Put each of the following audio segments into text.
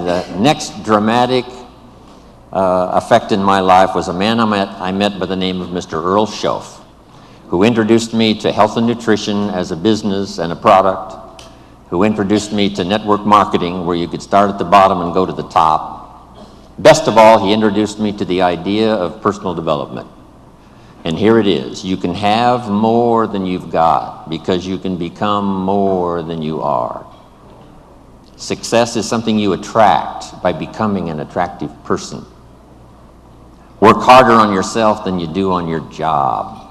the next dramatic effect in my life was a man I met by the name of Mr. Earl Schoaf, who introduced me to health and nutrition as a business and a product, who introduced me to network marketing, where you could start at the bottom and go to the top. Best of all, he introduced me to the idea of personal development. And here it is. You can have more than you've got because you can become more than you are. Success is something you attract by becoming an attractive person. Work harder on yourself than you do on your job.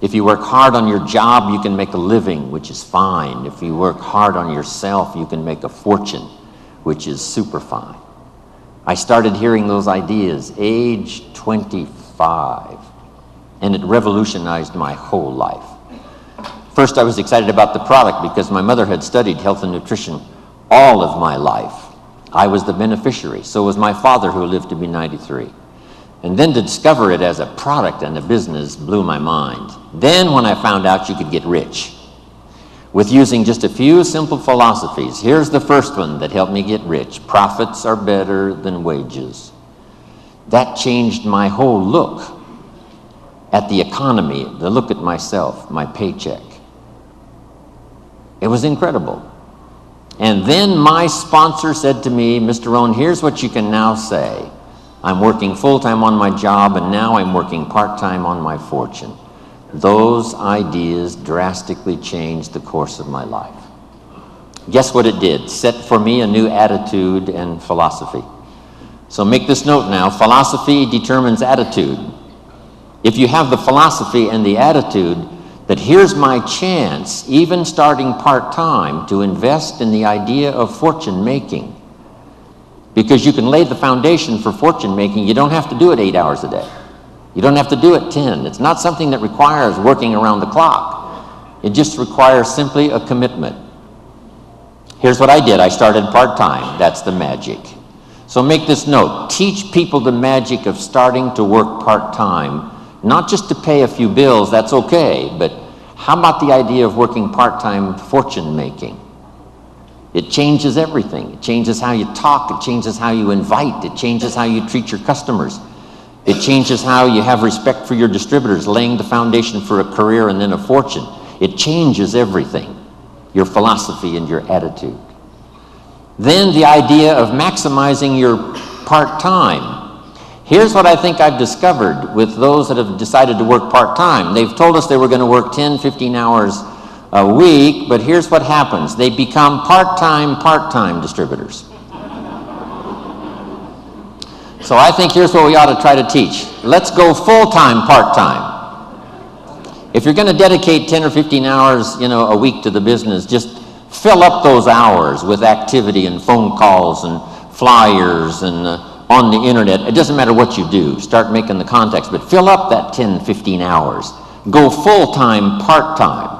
If you work hard on your job, you can make a living, which is fine. If you work hard on yourself, you can make a fortune, which is super fine. I started hearing those ideas age 25, and it revolutionized my whole life. First, I was excited about the product because my mother had studied health and nutrition all of my life. I was the beneficiary. So was my father, who lived to be 93. And then to discover it as a product and a business blew my mind. Then when I found out you could get rich with using just a few simple philosophies. Here's the first one that helped me get rich. Profits are better than wages. That changed my whole look at the economy, the look at myself, my paycheck. It was incredible. And then my sponsor said to me, Mr. Rohn, here's what you can now say. I'm working full-time on my job, and now I'm working part-time on my fortune. Those ideas drastically changed the course of my life. Guess what it did? Set for me a new attitude and philosophy. So make this note now. Philosophy determines attitude. If you have the philosophy and the attitude that here's my chance, even starting part-time, to invest in the idea of fortune making, because you can lay the foundation for fortune making. You don't have to do it 8 hours a day. You don't have to do it 10. It's not something that requires working around the clock. It just requires simply a commitment. Here's what I did. I started part-time. That's the magic. So make this note. Teach people the magic of starting to work part-time, not just to pay a few bills, that's okay, but how about the idea of working part-time fortune making? It changes everything. It changes how you talk. It changes how you invite. It changes how you treat your customers. It changes how you have respect for your distributors, laying the foundation for a career and then a fortune. It changes everything, your philosophy and your attitude. Then the idea of maximizing your part-time. Here's what I think I've discovered with those that have decided to work part-time. They've told us they were going to work 10, 15 hours a week, but here's what happens. They become part-time distributors. So I think here's what we ought to try to teach. Let's go full-time, part-time. If you're going to dedicate 10 or 15 hours, a week to the business, just fill up those hours with activity and phone calls and flyers and on the internet. It doesn't matter what you do. Start making the contacts, but fill up that 10, 15 hours. Go full-time, part-time.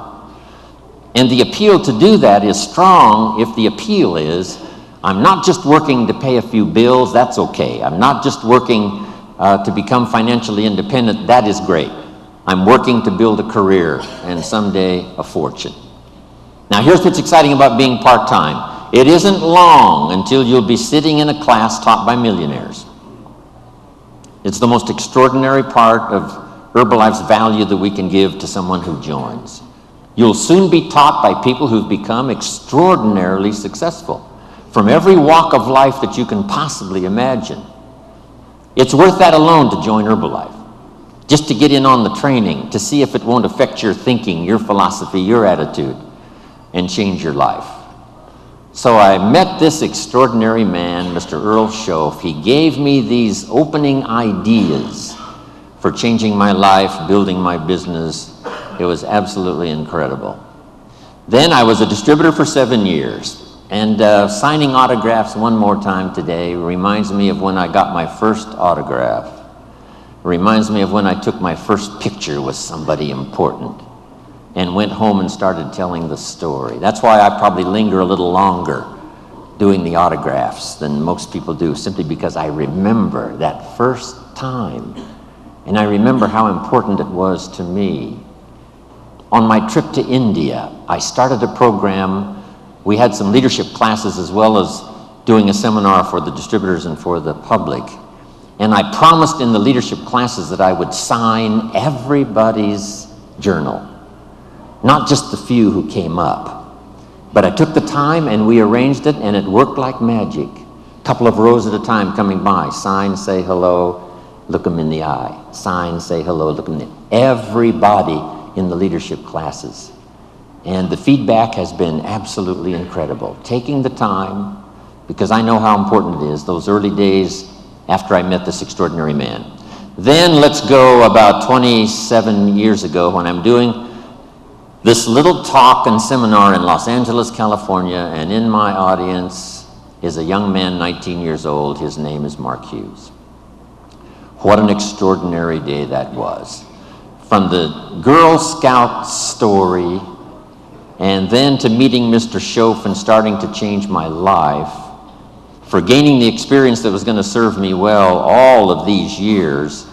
And the appeal to do that is strong if the appeal is, I'm not just working to pay a few bills, that's okay. I'm not just working to become financially independent, that is great. I'm working to build a career and someday a fortune. Now here's what's exciting about being part-time. It isn't long until you'll be sitting in a class taught by millionaires. It's the most extraordinary part of Herbalife's value that we can give to someone who joins. You'll soon be taught by people who've become extraordinarily successful from every walk of life that you can possibly imagine. It's worth that alone to join Herbalife, just to get in on the training, to see if it won't affect your thinking, your philosophy, your attitude, and change your life. So I met this extraordinary man, Mr. Earl Schoaf. He gave me these opening ideas for changing my life, building my business. It was absolutely incredible. Then I was a distributor for 7 years, and signing autographs one more time today reminds me of when I got my first autograph. It reminds me of when I took my first picture with somebody important and went home and started telling the story. That's why I probably linger a little longer doing the autographs than most people do, simply because I remember that first time, and I remember how important it was to me. On my trip to India, I started a program. We had some leadership classes as well as doing a seminar for the distributors and for the public. And I promised in the leadership classes that I would sign everybody's journal, not just the few who came up. But I took the time and we arranged it, and it worked like magic. A couple of rows at a time coming by, sign, say hello, look them in the eye. Sign, say hello, look them in the eye. Everybody in the leadership classes. And the feedback has been absolutely incredible. Taking the time, because I know how important it is, those early days after I met this extraordinary man. Then let's go about 27 years ago when I'm doing this little talk and seminar in Los Angeles, California, and in my audience is a young man, 19 years old. His name is Mark Hughes. What an extraordinary day that was. From the Girl Scout story, and then to meeting Mr. Schoaf and starting to change my life, for gaining the experience that was going to serve me well all of these years,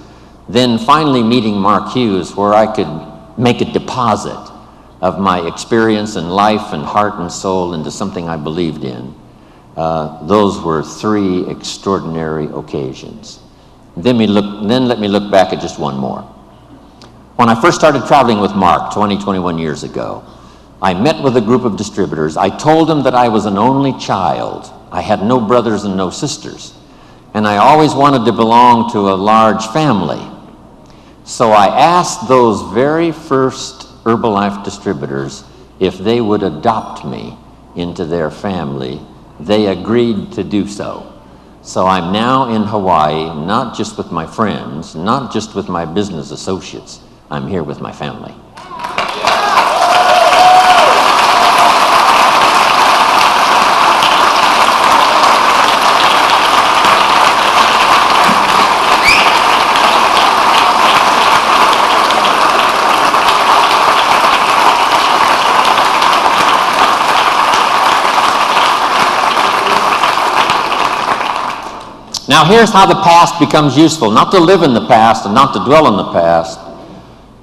then finally meeting Mark Hughes where I could make a deposit of my experience and life and heart and soul into something I believed in. Those were three extraordinary occasions. Then let me look back at just one more. When I first started traveling with Mark 21 years ago, I met with a group of distributors. I told them that I was an only child. I had no brothers and no sisters. And I always wanted to belong to a large family. So I asked those very first Herbalife distributors if they would adopt me into their family. They agreed to do so. So I'm now in Hawaii, not just with my friends, not just with my business associates. I'm here with my family. Now here's how the past becomes useful, not to live in the past and not to dwell in the past,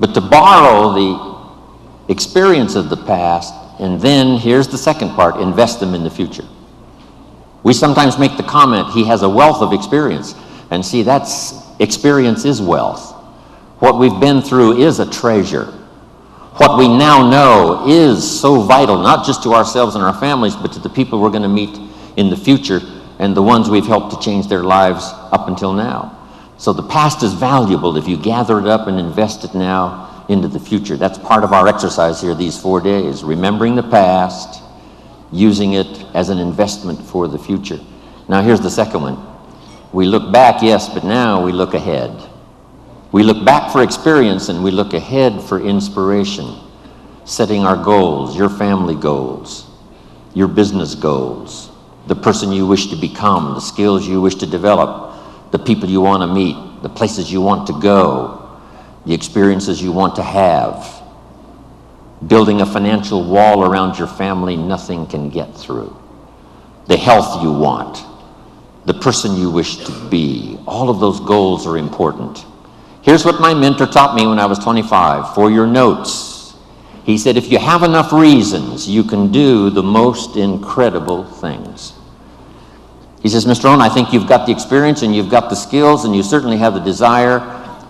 but to borrow the experience of the past, and then here's the second part, invest them in the future. We sometimes make the comment, he has a wealth of experience, and see, experience is wealth. What we've been through is a treasure. What we now know is so vital, not just to ourselves and our families, but to the people we're going to meet in the future, and the ones we've helped to change their lives up until now. So the past is valuable if you gather it up and invest it now into the future. That's part of our exercise here these 4 days, remembering the past, using it as an investment for the future. Now here's the second one. We look back, yes, but now we look ahead. We look back for experience and we look ahead for inspiration, setting our goals, your family goals, your business goals, the person you wish to become, the skills you wish to develop, the people you want to meet, the places you want to go, the experiences you want to have, building a financial wall around your family nothing can get through, the health you want, the person you wish to be. All of those goals are important. Here's what my mentor taught me when I was 25, for your notes. He said, if you have enough reasons, you can do the most incredible things. He says, Mr. Rohn, I think you've got the experience and you've got the skills and you certainly have the desire.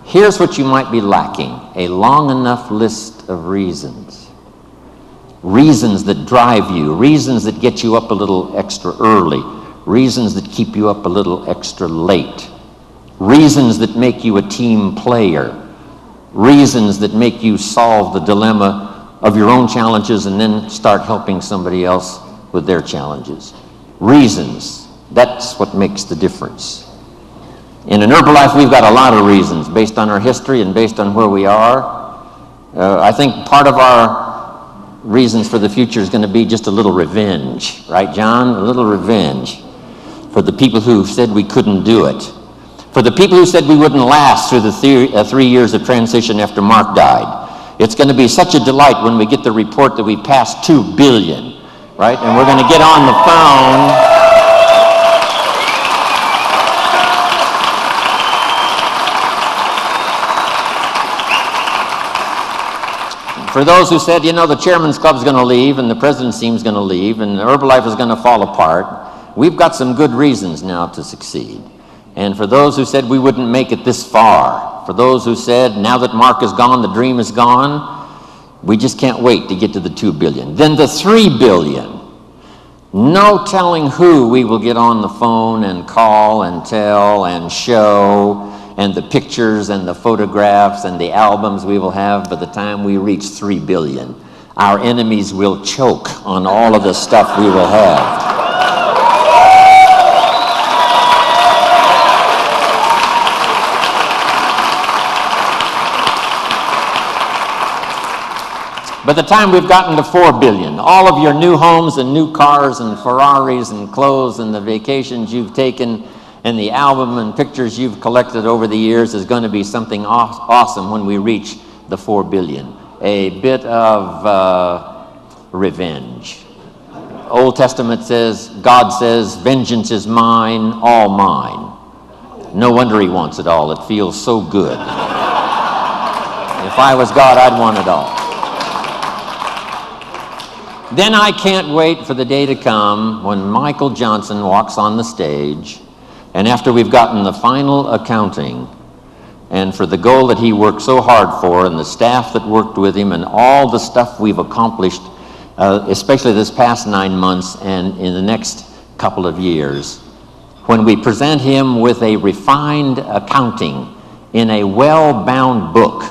Here's what you might be lacking, a long enough list of reasons. Reasons that drive you, reasons that get you up a little extra early, reasons that keep you up a little extra late, reasons that make you a team player, reasons that make you solve the dilemma of your own challenges and then start helping somebody else with their challenges. Reasons. That's what makes the difference. In an Herbalife, we've got a lot of reasons based on our history and based on where we are. I think part of our reasons for the future is going to be just a little revenge. Right, John? A little revenge for the people who said we couldn't do it. For the people who said we wouldn't last through the 3 years of transition after Mark died. It's going to be such a delight when we get the report that we passed 2 billion, right? And we're going to get on the phone. For those who said, you know, the chairman's club's going to leave and the president's team's going to leave and Herbalife is going to fall apart, we've got some good reasons now to succeed. And for those who said we wouldn't make it this far, for those who said now that Mark is gone, the dream is gone, we just can't wait to get to the 2 billion. Then the 3 billion. No telling who we will get on the phone and call and tell and show, and the pictures and the photographs and the albums we will have by the time we reach 3 billion. Our enemies will choke on all of the stuff we will have. By the time we've gotten to 4 billion, all of your new homes and new cars and Ferraris and clothes and the vacations you've taken and the album and pictures you've collected over the years is going to be something awesome when we reach the 4 billion. A bit of revenge. Old Testament says, God says, vengeance is mine, all mine. No wonder he wants it all. It feels so good. If I was God, I'd want it all. Then I can't wait for the day to come when Michael Johnson walks on the stage, and after we've gotten the final accounting, and for the goal that he worked so hard for, and the staff that worked with him, and all the stuff we've accomplished, especially this past 9 months and in the next couple of years, when we present him with a refined accounting in a well-bound book,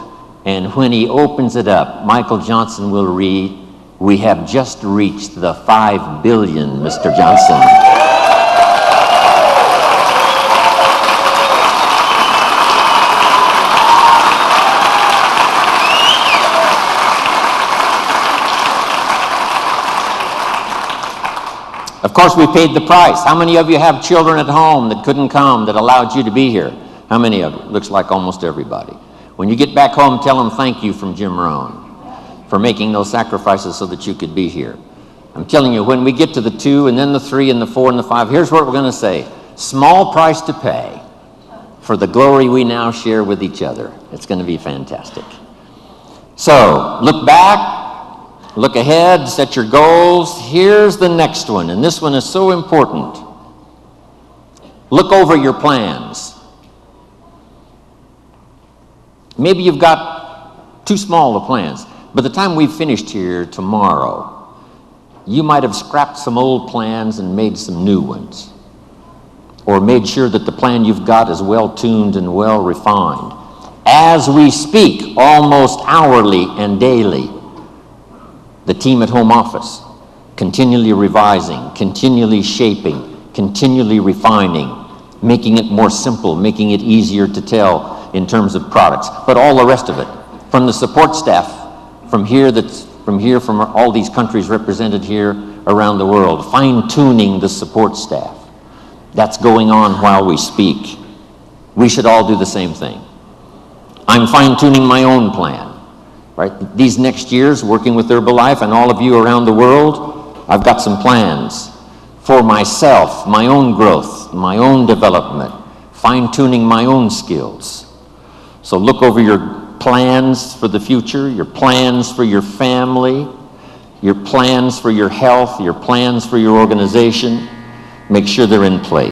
and when he opens it up, Michael Johnson will read, "We have just reached the 5 billion, Mr. Johnson." Of course, we paid the price. How many of you have children at home that couldn't come, that allowed you to be here? How many of you? Looks like almost everybody. When you get back home, tell them thank you from Jim Rohn for making those sacrifices so that you could be here. I'm telling you, when we get to the 2 and then the 3 and the 4 and the 5, here's what we're going to say. Small price to pay for the glory we now share with each other. It's going to be fantastic. So, look back, look ahead, set your goals. Here's the next one, and this one is so important. Look over your plans. Maybe you've got too small of plans. By the time we've finished here tomorrow, you might have scrapped some old plans and made some new ones, or made sure that the plan you've got is well tuned and well refined. As we speak, almost hourly and daily, the team at home office, continually revising, continually shaping, continually refining, making it more simple, making it easier to tell in terms of products, but all the rest of it, from the support staff, from all these countries represented here around the world, fine-tuning the support staff. That's going on while we speak. We should all do the same thing. I'm fine-tuning my own plan, right? These next years, working with Herbalife and all of you around the world, I've got some plans for myself, my own growth, my own development, fine-tuning my own skills. So look over your plans for the future, your plans for your family, your plans for your health, your plans for your organization. Make sure they're in place.